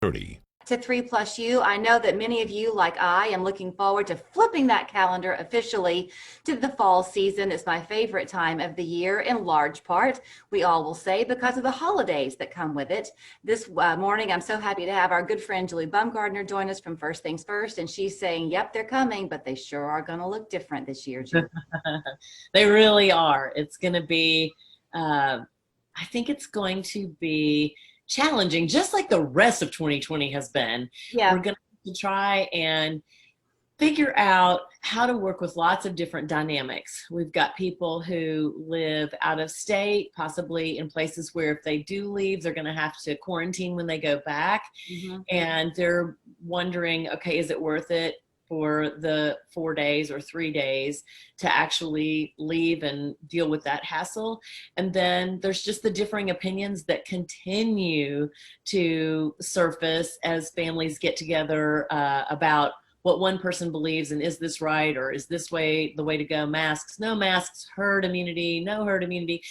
30. To 3 Plus You. I know that many of you, like I, am looking forward to flipping that calendar officially to the fall season. It's my favorite time of the year, in large part, we all will say, because of the holidays that come with it. This morning, I'm so happy to have our good friend Julie Baumgardner join us from First Things First, and she's saying, yep, they're coming, but they sure are going to look different this year, Julie. They really are. It's going to be, I think it's going to be challenging, just like the rest of 2020 has been. Yeah. We're going to try and figure out how to work with lots of different dynamics. We've got people who live out of state, possibly in places where if they do leave, they're going to have to quarantine when they go back. Mm-hmm. And they're wondering, okay, is it worth it for the 4 days or 3 days to actually leave and deal with that hassle? And then there's just the differing opinions that continue to surface as families get together about what one person believes, and is this right, or is this way the way to go? Masks, no masks, herd immunity, no herd immunity,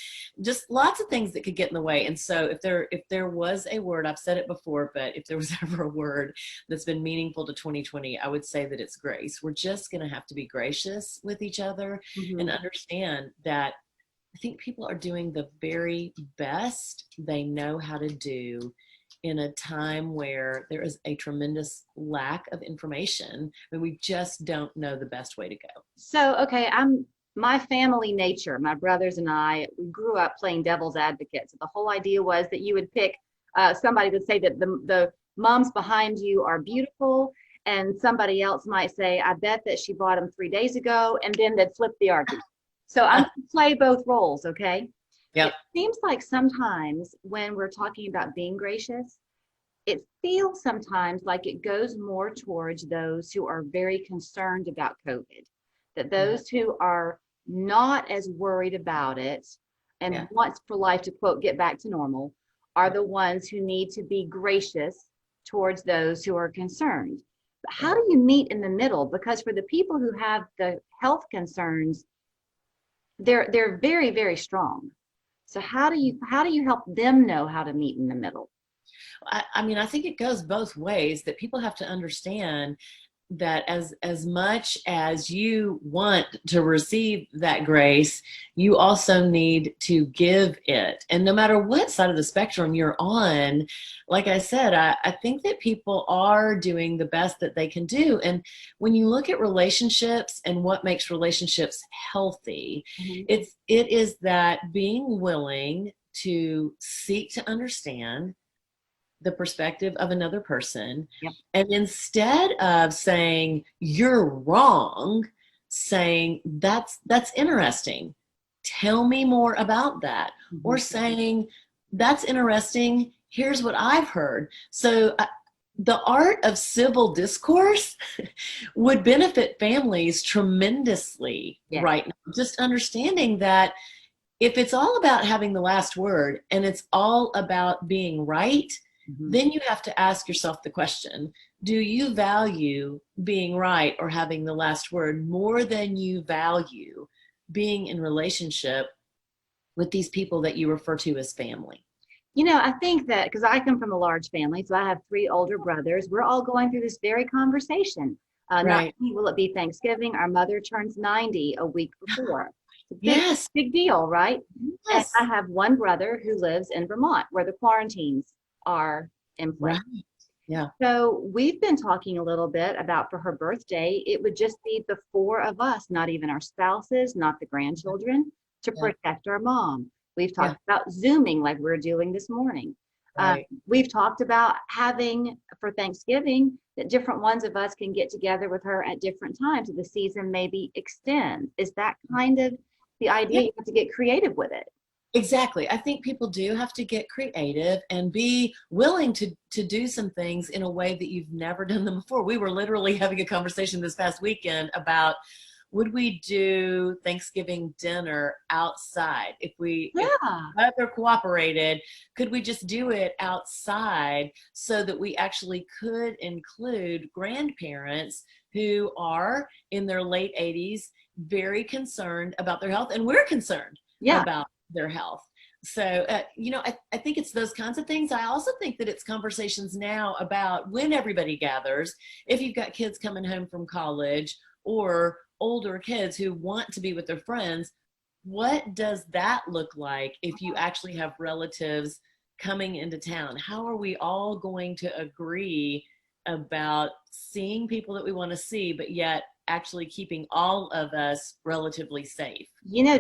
just lots of things that could get in the way. And so if there was a word, I've said it before, but if there was ever a word that's been meaningful to 2020, I would say that it's grace. We're just going to have to be gracious with each other and understand that I think people are doing the very best they know how to do in a time where there is a tremendous lack of information, and we just don't know the best way to go. So, okay, my family nature, my brothers and I, we grew up playing devil's advocate. So the whole idea was that you would pick somebody would say that the moms behind you are beautiful, and somebody else might say, I bet that she bought them 3 days ago, and then they'd flip the argument. So I'm going to play both roles, okay? Yep. It seems like sometimes when we're talking about being gracious, it feels sometimes like it goes more towards those who are very concerned about COVID, that those who are not as worried about it and wants for life to, quote, get back to normal, are the ones who need to be gracious towards those who are concerned. But how do you meet in the middle? Because for the people who have the health concerns, they're very, very strong. So how do you help them know how to meet in the middle? I mean, I think it goes both ways, that people have to understand that as much as you want to receive that grace, you also need to give it. And no matter what side of the spectrum you're on, like I said, I think that people are doing the best that they can do. And when you look at relationships and what makes relationships healthy, it is that being willing to seek to understand the perspective of another person. And instead of saying you're wrong, saying that's interesting, tell me more about that. Or saying that's interesting, here's what I've heard. So the art of civil discourse would benefit families tremendously right now. Just understanding that if it's all about having the last word and it's all about being right, then you have to ask yourself the question, do you value being right or having the last word more than you value being in relationship with these people that you refer to as family? You know, I think that because I come from a large family, so I have 3 older brothers, we're all going through this very conversation. Not only will it be Thanksgiving, our mother turns 90 a week before. Big deal, right? Yes. And I have one brother who lives in Vermont where the quarantines are in place. Yeah. So we've been talking a little bit about for her birthday, it would just be the 4 of us, not even our spouses, not the grandchildren, to protect our mom. We've talked about Zooming like we're doing this morning. We've talked about having for Thanksgiving that different ones of us can get together with her at different times. So the season maybe extends. Is that kind of the idea? You have to get creative with it. Exactly. I think people do have to get creative and be willing to do some things in a way that you've never done them before. We were literally having a conversation this past weekend about, would we do Thanksgiving dinner outside? If weather cooperated, could we just do it outside so that we actually could include grandparents who are in their late 80s, very concerned about their health, and we're concerned about their health. So, I think it's those kinds of things. I also think that it's conversations now about when everybody gathers, if you've got kids coming home from college or older kids who want to be with their friends, what does that look like if you actually have relatives coming into town? How are we all going to agree about seeing people that we want to see, but yet actually keeping all of us relatively safe?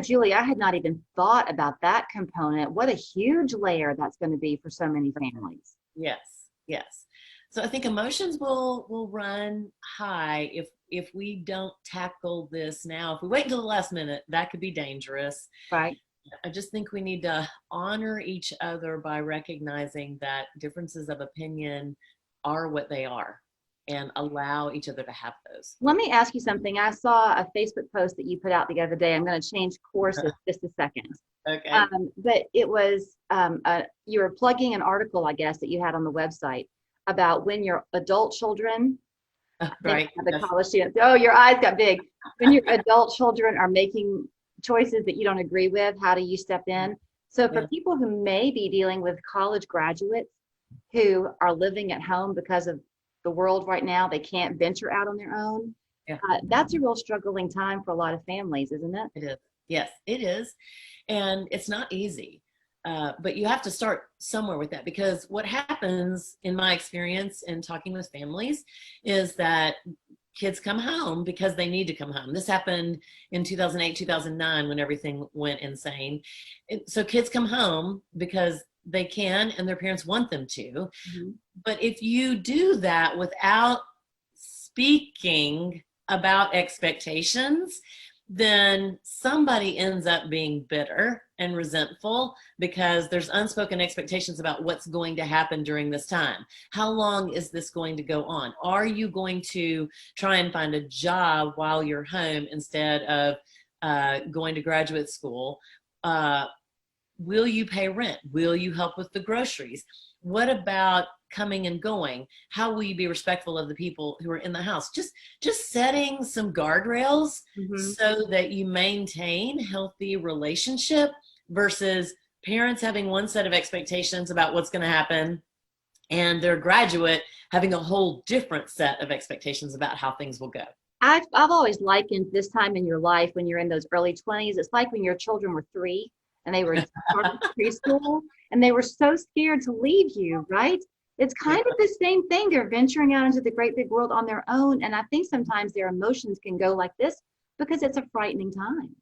Julie, I had not even thought about that component. What a huge layer that's going to be for so many families. Yes, yes. So I think emotions will run high if we don't tackle this now. If we wait until the last minute, that could be dangerous. Right. I just think we need to honor each other by recognizing that differences of opinion are what they are and allow each other to have those. Let me ask you something. I saw a Facebook post that you put out the other day. I'm going to change courses just a second. Okay. But it was you were plugging an article, I guess, that you had on the website about when your adult children, Right. the college students. Oh, your eyes got big. When your adult children are making choices that you don't agree with, how do you step in? So for people who may be dealing with college graduates who are living at home because of the world right now, they can't venture out on their own. Yeah. That's a real struggling time for a lot of families, isn't it? It is. Yes, it is. And it's not easy. But you have to start somewhere with that, because what happens in my experience in talking with families is that kids come home because they need to come home. This happened in 2008, 2009 when everything went insane. So kids come home because they can and their parents want them to. Mm-hmm. But if you do that without speaking about expectations, then somebody ends up being bitter and resentful because there's unspoken expectations about what's going to happen during this time. How long is this going to go on? Are you going to try and find a job while you're home instead of going to graduate school? Will you pay rent? Will you help with the groceries? What about coming and going? How will you be respectful of the people who are in the house? Just setting some guardrails so that you maintain healthy relationship versus parents having one set of expectations about what's going to happen and their graduate having a whole different set of expectations about how things will go. I've always likened this time in your life when you're in those early 20s, it's like when your children were 3 and they were starting preschool and they were so scared to leave you, right? It's kind of the same thing. They're venturing out into the great big world on their own. And I think sometimes their emotions can go like this because it's a frightening time.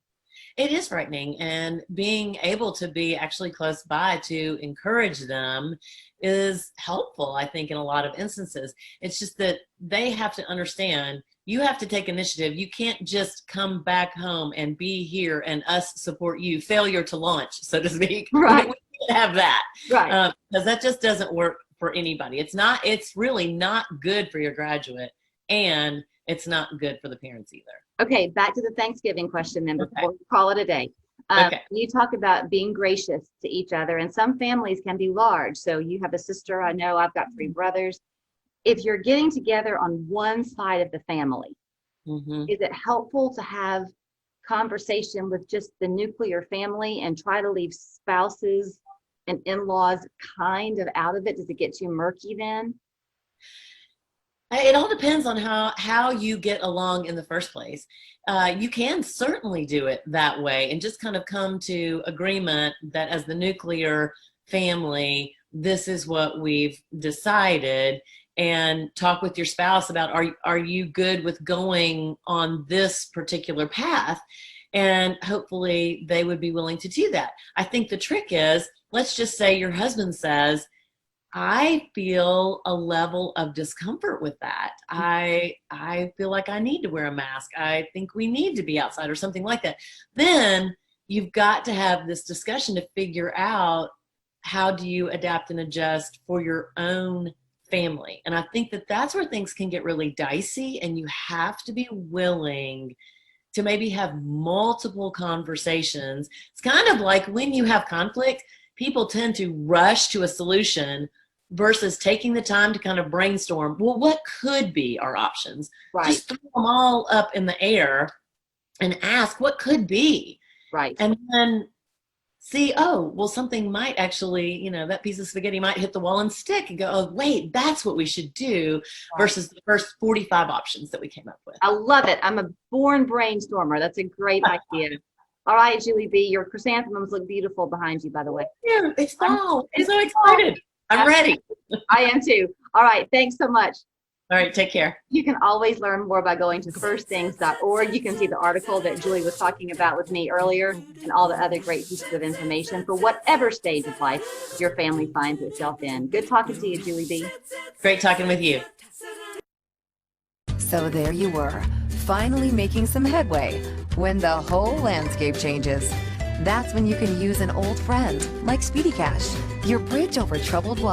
It is frightening, and being able to be actually close by to encourage them is helpful, I think, in a lot of instances. It's just that they have to understand you have to take initiative. You can't just come back home and be here and us support you. Failure to launch, so to speak. Right. We can't have that. Right. Because that just doesn't work for anybody. It's really not good for your graduate, and it's not good for the parents either. Okay, back to the Thanksgiving question then before we call it a day. You talk about being gracious to each other, and some families can be large. So you have a sister, I know I've got 3 brothers. If you're getting together on one side of the family, is it helpful to have conversation with just the nuclear family and try to leave spouses and in-laws kind of out of it? Does it get too murky then? It all depends on how you get along in the first place. You can certainly do it that way and just kind of come to agreement that as the nuclear family, this is what we've decided, and talk with your spouse about are you good with going on this particular path? And hopefully they would be willing to do that. I think the trick is, let's just say your husband says, I feel a level of discomfort with that. I feel like I need to wear a mask. I think we need to be outside or something like that. Then you've got to have this discussion to figure out how do you adapt and adjust for your own family. And I think that that's where things can get really dicey, and you have to be willing to maybe have multiple conversations. It's kind of like when you have conflict, people tend to rush to a solution versus taking the time to kind of brainstorm, well, what could be our options? Right. Just throw them all up in the air and ask what could be. Right. And then see, oh, well, something might actually, that piece of spaghetti might hit the wall and stick, and go, oh, wait, that's what we should do, Right. versus the first 45 options that we came up with. I love it. I'm a born brainstormer. That's a great idea. All right, Julie B, your chrysanthemums look beautiful behind you, by the way. Yeah, it's fall. I'm It's so fall. excited. I'm ready. I am too. All right, thanks so much. All right, take care. You can always learn more by going to firstthings.org. You can see the article that Julie was talking about with me earlier and all the other great pieces of information for whatever stage of life your family finds itself in. Good talking to you, Julie B. Great talking with you. So there you were, finally making some headway when the whole landscape changes. That's when you can use an old friend like Speedy Cash, your bridge over troubled water.